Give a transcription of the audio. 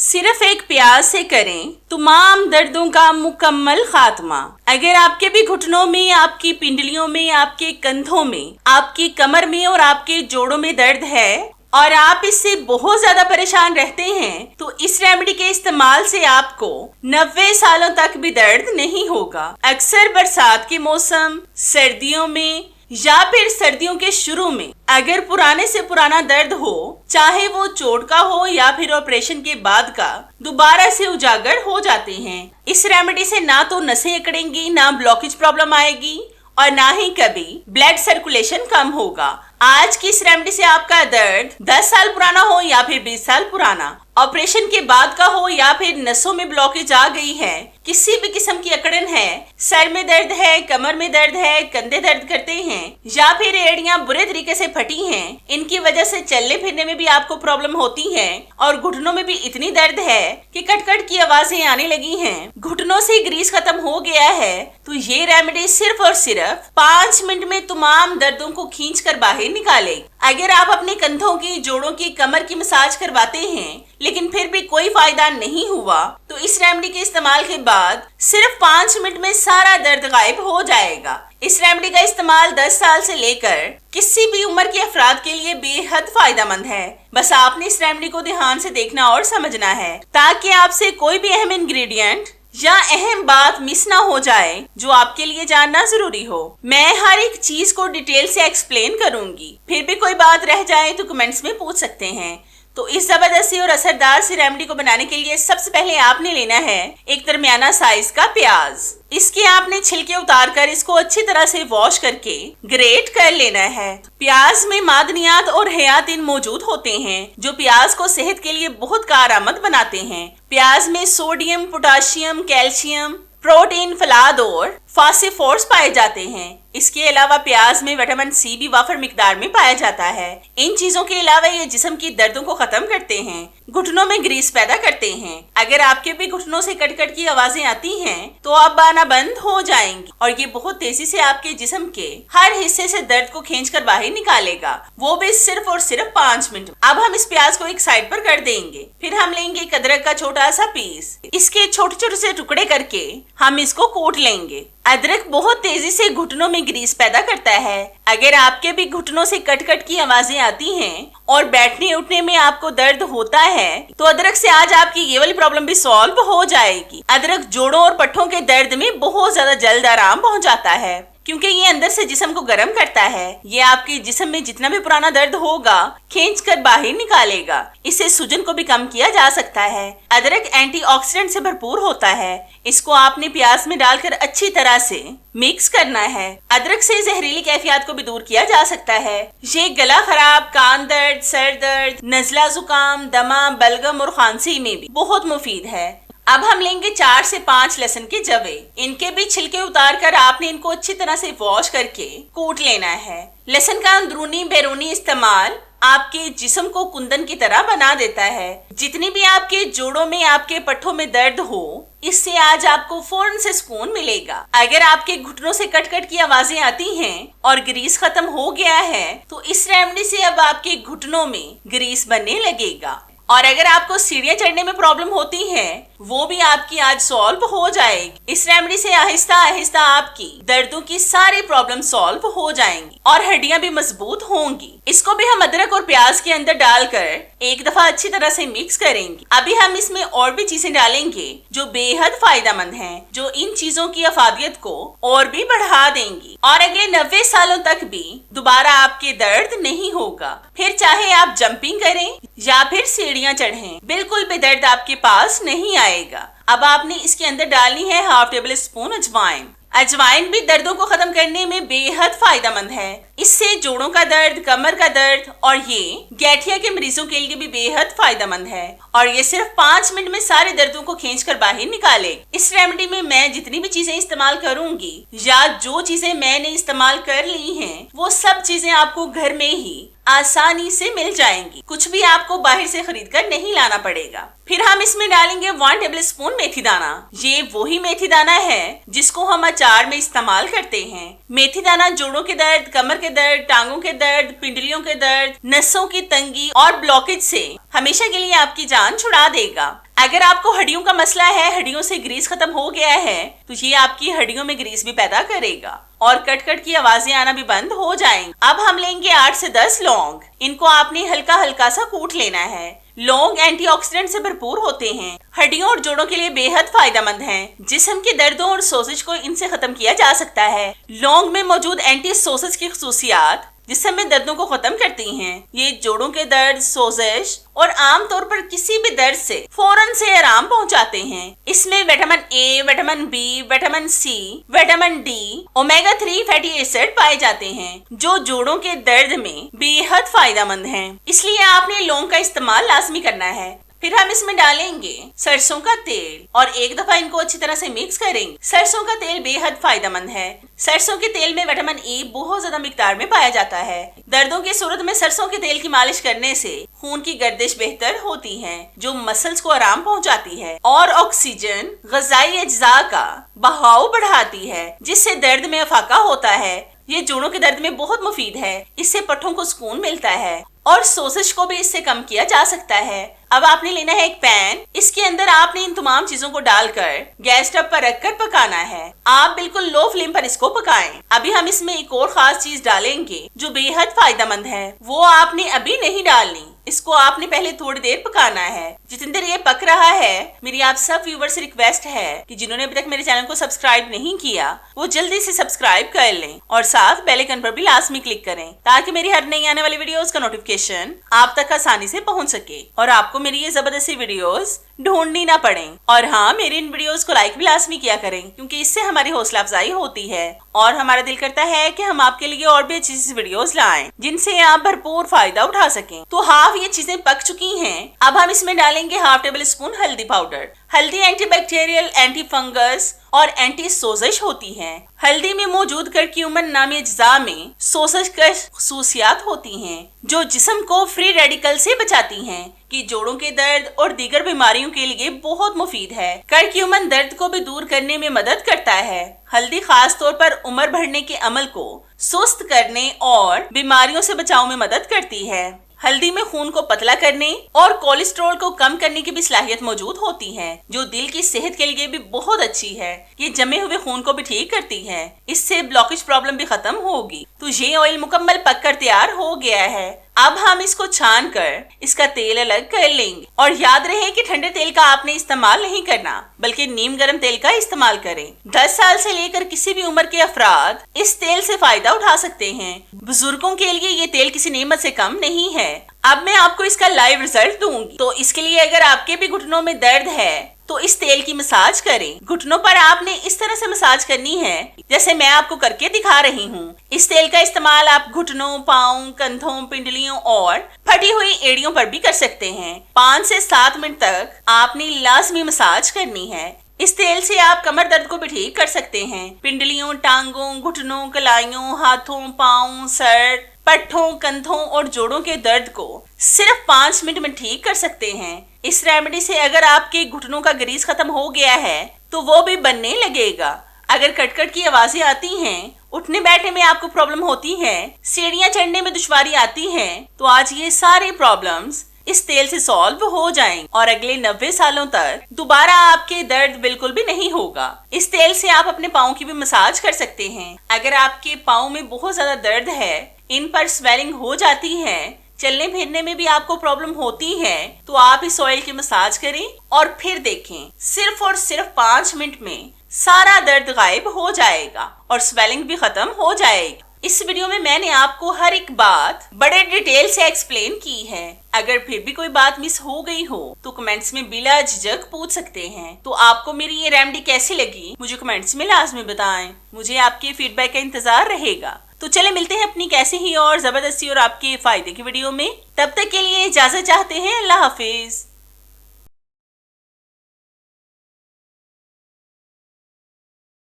सिर्फ एक प्याज से करें तमाम दर्दों का मुकम्मल खात्मा। अगर आपके भी घुटनों में, आपकी पिंडलियों में, आपके कंधों में, आपकी कमर में और आपके जोड़ों में दर्द है और आप इससे बहुत ज्यादा परेशान रहते हैं, तो इस रेमेडी के इस्तेमाल से आपको 90 सालों तक भी दर्द नहीं होगा। अक्सर बरसात के मौसम, सर्दियों में या फिर सर्दियों के शुरू में अगर पुराने से पुराना दर्द हो, चाहे वो चोट का हो या फिर ऑपरेशन के बाद का, दोबारा से उजागर हो जाते हैं। इस रेमेडी से ना तो नसें अकड़ेंगी, ना ब्लॉकेज प्रॉब्लम आएगी और ना ही कभी ब्लड सर्कुलेशन कम होगा। आज की इस रेमेडी से आपका दर्द 10 साल पुराना हो या फिर 20 साल पुराना, ऑपरेशन के बाद का हो या फिर नसों में ब्लॉकेज आ गई है, किसी भी किस्म की अकड़न है, सर में दर्द है, कमर में दर्द है, कंधे दर्द करते हैं या फिर एड़ियां बुरे तरीके से फटी हैं, इनकी वजह से चलने फिरने में भी आपको प्रॉब्लम होती है और घुटनों में भी इतनी दर्द है कि कट-कट की आवाजें आने लगी हैं, घुटनों से ग्रीस खत्म हो गया है, तो ये रेमेडी सिर्फ और सिर्फ 5 मिनट में तमाम दर्दों को खींच कर बाहर निकाले। अगर आप अपने कंधों की, जोड़ों की, कमर की मसाज करवाते हैं लेकिन फिर भी कोई फायदा नहीं हुआ, तो इस रेमेडी के इस्तेमाल के बाद सिर्फ 5 मिनट में सारा दर्द गायब हो जाएगा। इस रेमेडी का इस्तेमाल 10 साल से लेकर किसी भी उम्र के अफराद के लिए बेहद फायदेमंद है। बस आपने इस रेमेडी को ध्यान से देखना और समझना है ताकि आपसे कोई भी अहम इंग्रेडिएंट या अहम बात मिस ना हो जाए जो आपके लिए जानना जरूरी हो। मैं हर एक चीज को डिटेल से एक्सप्लेन करूंगी, फिर भी कोई बात रह जाए तो कमेंट्स में पूछ सकते हैं। तो इस जबरदस्ती और असरदार सी रेमेडी को बनाने के लिए सबसे पहले आपने लेना है एक दरमियाना साइज का प्याज। इसके आपने छिलके उतार कर इसको अच्छी तरह से वॉश करके ग्रेट कर लेना है। प्याज में मादनियात और हयातिन मौजूद होते हैं जो प्याज को सेहत के लिए बहुत कारआमद बनाते हैं। प्याज में सोडियम, पोटाशियम, कैल्शियम, प्रोटीन, फलाद और फास्फोरस पाए जाते हैं। इसके अलावा प्याज में विटामिन सी भी वाफर मिकदार में पाया जाता है। इन चीजों के अलावा ये जिस्म की दर्दों को खत्म करते हैं, घुटनों में ग्रीस पैदा करते हैं। अगर आपके भी घुटनों से कट-कट की आवाजें आती हैं, तो आप आना बंद हो जाएंगी और ये बहुत तेजी से आपके जिस्म के हर हिस्से से दर्द को खींचकर बाहर निकालेगा, वो भी सिर्फ और सिर्फ 5 मिनट। अब हम इस प्याज को एक साइड पर कर देंगे। फिर हम लेंगे एक अदरक का छोटा सा पीस, इसके छोटे छोटे से टुकड़े करके हम इसको कूट लेंगे। अदरक बहुत तेजी से घुटनों में ग्रीस पैदा करता है। अगर आपके भी घुटनों से कट-कट की आवाजें आती हैं और बैठने उठने में आपको दर्द होता है, तो अदरक से आज आपकी ये वाली प्रॉब्लम भी सॉल्व हो जाएगी। अदरक जोड़ों और पट्टों के दर्द में बहुत ज्यादा जल्द आराम पहुंचाता है क्योंकि ये अंदर से जिस्म को गर्म करता है। ये आपके जिस्म में जितना भी पुराना दर्द होगा खींच कर बाहर निकालेगा। इससे सूजन को भी कम किया जा सकता है। अदरक एंटीऑक्सीडेंट से भरपूर होता है। इसको आपने प्याज में डालकर अच्छी तरह से मिक्स करना है। अदरक से जहरीली कैफियत को भी दूर किया जा सकता है। ये गला खराब, कान दर्द, सर दर्द, नजला, जुकाम, दमा, बलगम और खांसी में भी बहुत मुफीद है। अब हम लेंगे 4 से 5 लहसुन के जवे। इनके भी छिलके उतार कर आपने इनको अच्छी तरह से वॉश करके कूट लेना है। लहसुन का अंदरूनी बैरूनी इस्तेमाल आपके जिस्म को कुंदन की तरह बना देता है। जितनी भी आपके जोड़ों में, आपके पट्टों में दर्द हो, इससे आज आपको फौरन से सुकून मिलेगा। अगर आपके घुटनों से कट-कट की आवाजें आती हैं और ग्रीस खत्म हो गया है, तो इस रेमेडी से अब आपके घुटनों में ग्रीस बनने लगेगा। और अगर आपको सीढ़ियां चढ़ने में प्रॉब्लम होती है, वो भी आपकी आज सॉल्व हो जाएगी। इस रेमेडी से आहिस्ता आहिस्ता आपकी दर्दों की सारी प्रॉब्लम सॉल्व हो जाएंगी और हड्डियां भी मजबूत होंगी। इसको भी हम अदरक और प्याज के अंदर डालकर एक दफा अच्छी तरह से मिक्स करेंगे। अभी हम इसमें और भी चीजें डालेंगे जो बेहद फायदेमंद हैं, जो इन चीजों की अफादियत को और भी बढ़ा देंगी और अगले 90 सालों तक भी दोबारा आपके दर्द नहीं होगा। फिर चाहे आप जंपिंग करें या फिर सीढ़ियां चढ़ें, बिल्कुल भी दर्द आपके पास नहीं आएगा। अब आपने इसके अंदर डालनी है 1/2 टेबल स्पून अजवाइन। अजवाइन भी दर्दों को खत्म करने में बेहद फायदेमंद है। इससे जोड़ों का दर्द, कमर का दर्द और ये गठिया के मरीजों के लिए भी बेहद फायदेमंद है और ये सिर्फ 5 मिनट में सारे दर्दों को खींचकर बाहर निकाले। इस रेमेडी में मैं जितनी भी चीजें इस्तेमाल करूंगी या जो चीजें मैंने इस्तेमाल कर ली हैं, वो सब चीजें आपको घर में ही आसानी से मिल जाएंगी। कुछ भी आपको बाहर से खरीद कर नहीं लाना पड़ेगा। फिर हम इसमें डालेंगे 1 टेबल स्पून मेथी दाना। ये वही मेथी दाना है जिसको हम अचार में इस्तेमाल करते हैं। मेथी दाना जोड़ों के दर्द, कमर के दर्द, टांगों के दर्द, पिंडलियों के दर्द, नसों की तंगी और ब्लॉकेज से हमेशा के लिए आपकी जान छुड़ा देगा। अगर आपको हड्डियों का मसला है, हड्डियों से ग्रीस खत्म हो गया है, तो ये आपकी हड्डियों में ग्रीस भी पैदा करेगा और कट कट की आवाजें आना भी बंद हो जाएंगी। अब हम लेंगे 8 से 10 लौंग। इनको आपने हल्का हल्का सा कूट लेना है। लौंग एंटीऑक्सीडेंट से भरपूर होते हैं, हड्डियों और जोड़ों के लिए बेहद फायदेमंद हैं। जिस्म के दर्दों और सोजिश को इनसे खत्म किया जा सकता है। लौंग में मौजूद एंटी सोजिश की खुसूसियात जिस्म में दर्दों को खत्म करती हैं। ये जोड़ों के दर्द, सोजिश और आमतौर पर किसी भी दर्द से फौरन से आराम पहुंचाते हैं। इसमें vitamin A, vitamin B, vitamin C, vitamin D, omega 3 fatty acid पाए जाते हैं, जो जोड़ों के दर्द में बेहद फायदेमंद हैं। इसलिए आपने लौंग का इस्तेमाल लाजमी करना है। फिर हम इसमें डालेंगे सरसों का तेल और एक दफा इनको अच्छी तरह से मिक्स करेंगे। सरसों का तेल बेहद फायदेमंद है। सरसों के तेल में विटामिन ए बहुत ज्यादा मिकदार में पाया जाता है। दर्दों की सूरत में सरसों के तेल की मालिश करने से खून की गर्दिश बेहतर होती है, जो मसल्स को आराम पहुंचाती है और ऑक्सीजन ग़िज़ाई अज्जा का बहाव बढ़ाती है, जिससे दर्द में अफाका होता है। ये जोड़ों के दर्द में बहुत मुफीद है। इससे पट्टों को सुकून मिलता है और सोजिश को भी इससे कम किया जा सकता है। अब आपने लेना है एक पैन। इसके अंदर आपने इन तमाम चीजों को डालकर गैस स्टव पर रखकर पकाना है। आप बिल्कुल लो फ्लेम पर इसको पकाएं। अभी हम इसमें एक और खास चीज डालेंगे जो बेहद फायदेमंद है। वो आपने अभी नहीं डालनी, इसको आपने पहले थोड़ी देर पकाना है। जितनी देर ये पक रहा है, मेरी आप सब व्यूअर से रिक्वेस्ट है कि जिन्होंने अभी तक मेरे चैनल को सब्सक्राइब नहीं किया वो जल्दी से सब्सक्राइब कर लें और साथ बेल आइकन पर भी लाजमी क्लिक करें, ताकि मेरी हर नई आने वाली वीडियोस का नोटिफिकेशन आप तक आसानी से पहुंच सके और आपको मेरी ये जबरदस्ती वीडियोस ढूंढनी ना पड़े। और हाँ, मेरी इन वीडियोस को लाइक भी लाजमी किया करें, क्योंकि इससे हमारी हौसला अफजाई होती है और हमारा दिल करता है कि हम आपके लिए और भी अच्छी वीडियोस लाएं, जिनसे आप भरपूर फायदा उठा सकें। तो हाफ ये चीजें पक चुकी हैं। अब हम इसमें डालेंगे हाफ टेबल स्पून हल्दी पाउडर। हल्दी एंटीबैक्टीरियल, एंटी फंगस और एंटी सोजिश होती है। हल्दी में मौजूद करक्यूमिन नामी अज्जा में सोजिश की खुसूसियात होती हैं, जो जिस्म को फ्री रेडिकल से बचाती हैं, कि जोड़ों के दर्द और दीगर बीमारियों के लिए बहुत मुफीद है। करक्यूमिन दर्द को भी दूर करने में मदद करता है। हल्दी खास तौर पर उम्र बढ़ने के अमल को सुस्त करने और बीमारियों से बचाव में मदद करती है। हल्दी में खून को पतला करने और कोलेस्ट्रॉल को कम करने की भी सलाहियत मौजूद होती है, जो दिल की सेहत के लिए भी बहुत अच्छी है। ये जमे हुए खून को भी ठीक करती है। इससे ब्लॉकेज प्रॉब्लम भी खत्म होगी। तो ये ऑयल मुकम्मल पककर तैयार हो गया है। अब हम इसको छान कर इसका तेल अलग कर लेंगे और याद रहे कि ठंडे तेल का आपने इस्तेमाल नहीं करना, बल्कि नीम गर्म तेल का इस्तेमाल करें। 10 साल से लेकर किसी भी उम्र के अफराद इस तेल से फायदा उठा सकते हैं। बुजुर्गों के लिए ये तेल किसी नेमत से कम नहीं है। अब मैं आपको इसका लाइव रिजल्ट दूंगी। तो इसके लिए अगर आपके भी घुटनों में दर्द है तो इस तेल की मसाज करें। घुटनों पर आपने इस तरह से मसाज करनी है जैसे मैं आपको करके दिखा रही हूँ। इस तेल का इस्तेमाल आप घुटनों, पाँव, कंधों, पिंडलियों और फटी हुई एड़ियों पर भी कर सकते हैं। 5 से 7 मिनट तक आपने लाजमी मसाज करनी है। इस तेल से आप कमर दर्द को भी ठीक कर सकते हैं। पिंडलियों, टांगों, घुटनों, कलाइयों, हाथों, पाँव, सर, पट्ठों, कंधों और जोड़ों के दर्द को सिर्फ 5 मिनट में ठीक कर सकते हैं। इस रेमेडी से अगर आपके घुटनों का ग्रीस खत्म हो गया है तो वो भी बनने लगेगा। अगर कटकट की आवाजें आती हैं, उठने बैठने में आपको प्रॉब्लम होती है, सीढ़ियां चढ़ने में दुश्वारी आती है, तो आज ये सारी प्रॉब्लम्स इस तेल से सॉल्व हो जाएंगे और अगले 90 सालों तक दोबारा आपके दर्द बिल्कुल भी नहीं होगा। इस तेल से आप अपने पाँव की भी मसाज कर सकते हैं। अगर आपके पाँव में बहुत ज्यादा दर्द है, इन पर स्वेलिंग हो जाती है, चलने फिरने में भी आपको प्रॉब्लम होती है, तो आप इस ऑयल की मसाज करें और फिर देखें, सिर्फ और सिर्फ 5 मिनट में सारा दर्द गायब हो जाएगा और स्वेलिंग भी खत्म हो जाएगी। इस वीडियो में मैंने आपको हर एक बात बड़े डिटेल से एक्सप्लेन की है। अगर फिर भी कोई बात मिस हो गई हो तो कमेंट्स में बिला झिझक पूछ सकते हैं। तो आपको मेरी ये रेमेडी कैसी लगी मुझे कमेंट्स में लाजमी बताएं। मुझे आपके फीडबैक का इंतजार रहेगा। तो चले मिलते हैं अपनी कैसी ही और जबरदस्ती और आपके फायदे की वीडियो में। तब तक के लिए इजाजत चाहते हैं। अल्लाह हाफिज।